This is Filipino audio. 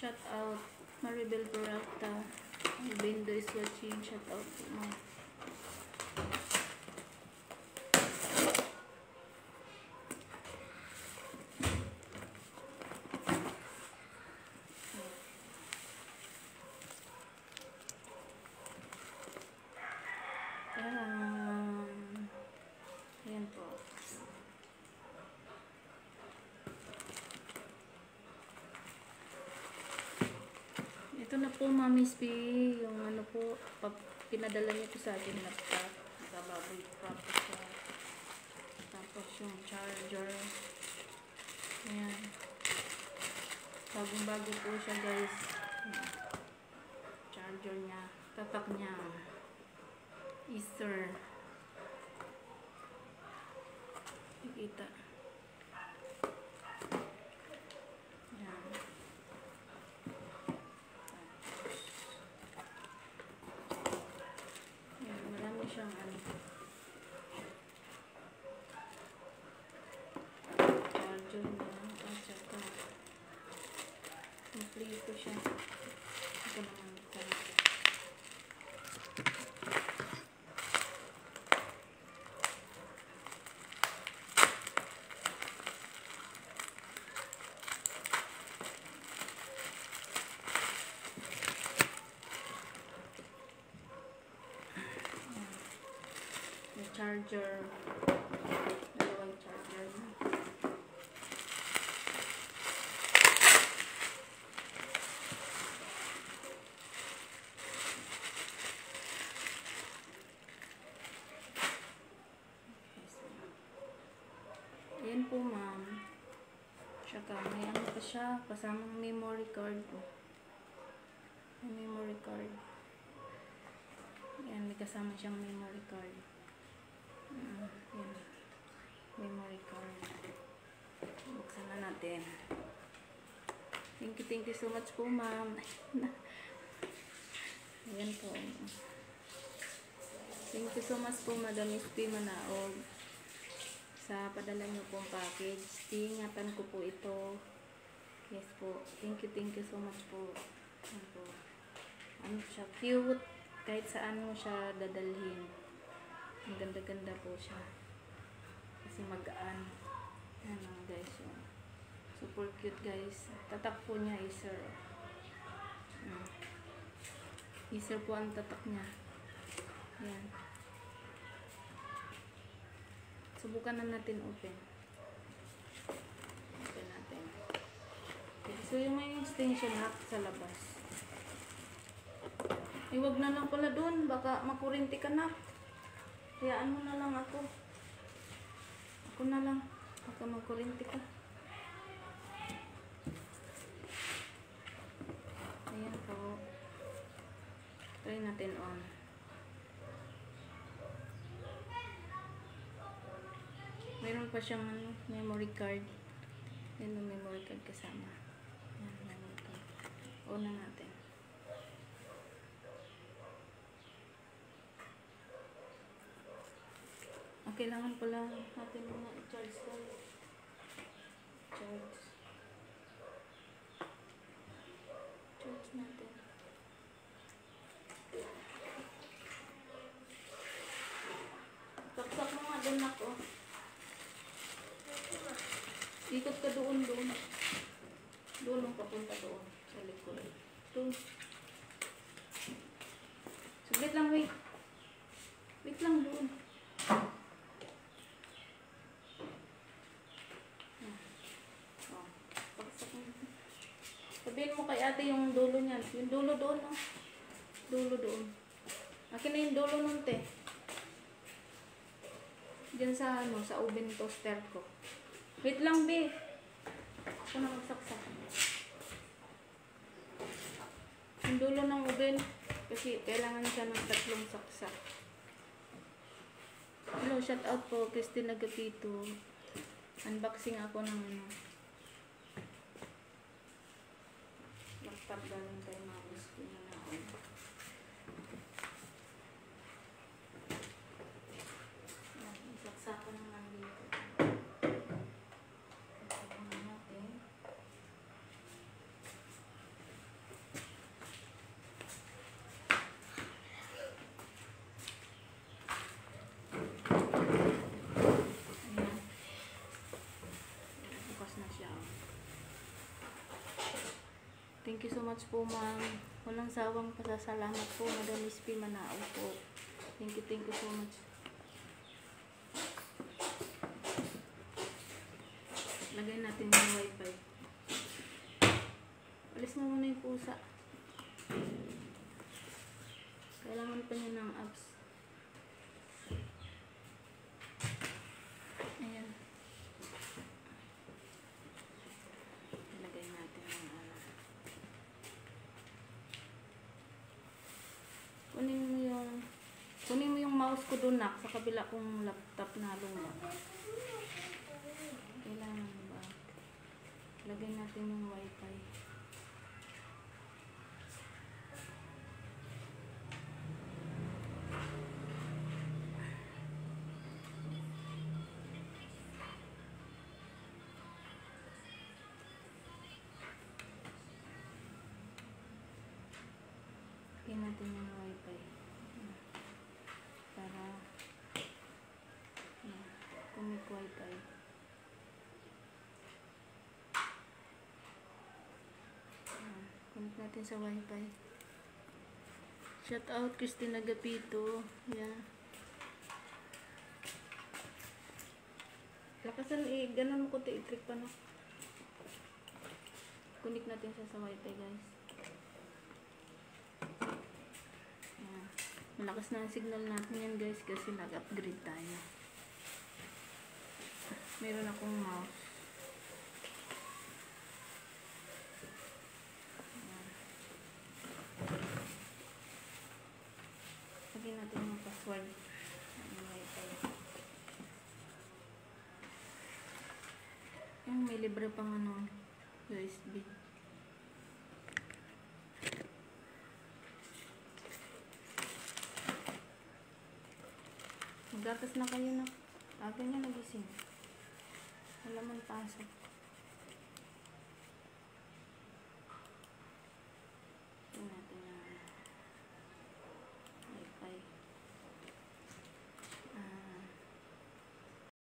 Shout out Maribel Peralta. Bindo is watching. Shout out po mo. Ayan po. Ito na po, Mami's P, yung ano po, pinadala niyo po sa akin na pack. Nakababoy prop siya. Tapos yung charger. Ayan. Bagong-bago po siya, guys. Charger niya. Tatak niya. Easter. Kita. Ayan. Ayan, marami siyang ano. Charger niya. At saka complete siya. Ito naman ito. Charger, dalawang charger. Ayan po, ma'am. Tsaka may ano pa siya, kasamang memory card po. May memory card. Ayan, may kasama siyang memory card. Yan. Memory card. Buksan na natin. Thank you so much po, ma'am. Ayan po. Thank you so much po, Madam SP Manaog, sa padala niyo pong package. Iingatan ko po ito. Yes po. Thank you so much po. Ayan po. Ano siya? Cute. Kahit saan mo siya dadalhin. Ang ganda-ganda po siya. Kasi magaan. Ano guys. Yun. Super cute guys. Tatak po niya Acer. Acer po ang tatak niya. Yan. Subukan na natin open. Open natin. Okay. So yung may extension lock sa labas. Iwag na lang pala dun. Baka makurinti ka na. Hayaan mo na lang ako. Ako na lang. Baka magkurinti ka. Ayan po. Try natin on. Meron pa siyang memory card. Ayan yung memory card kasama. Ayan, memory card. On na natin. Kailangan pala natin muna i-charge ko. Charge. Charge natin. Saksak mo nga doon ako. Ikot ka doon. Doon ang papunta doon. Sa likod. Doon. Saglit lang, wait. Wait lang doon. Sabihin mo kay ate yung dulo niyan. Yung dulo doon, no? Dulo doon. Akin na yung dulo nun, te. Diyan sa, ano, sa oven toaster ko. Wait lang, be. Ako na magsaksak. Yung dulo ng oven. Kasi kailangan siya ng 3 saksak. Hello, shout out po. Christine Agapito. Unboxing ako ng, ano, galing tayo mga gusto na naon. Isaksakan naman dito. Isaksakan natin. Thank you so much po, ma'am. Walang sawang pasasalamat po, Madam Miss P. Manao po. Thank you so much. Lagay natin yung wifi. Alis na muna yung pusa. Kailangan pa niya ng apps. Ayan. Lagay natin yung ano. Kunin mo yung mouse ko doon, nak, sa kabila kong laptop na luma. Kailangan ba? Lagay natin yung wifi. Lagay natin yung wifi. Para kumik wifi. Connect natin sa wifi. Shout out Christina Gapito. Yeah. Lakasan ganun mo kunti i-trick pa, no? Connect natin siya sa wifi, guys. Yeah. Malakas na ang signal natin yan, guys, kasi nag-upgrade tayo. Meron akong mouse. Lagyan natin yung password. Yung may libre pang ano, USB. Maggatas na kayo na. Aga niya nagising. Wala man pasok.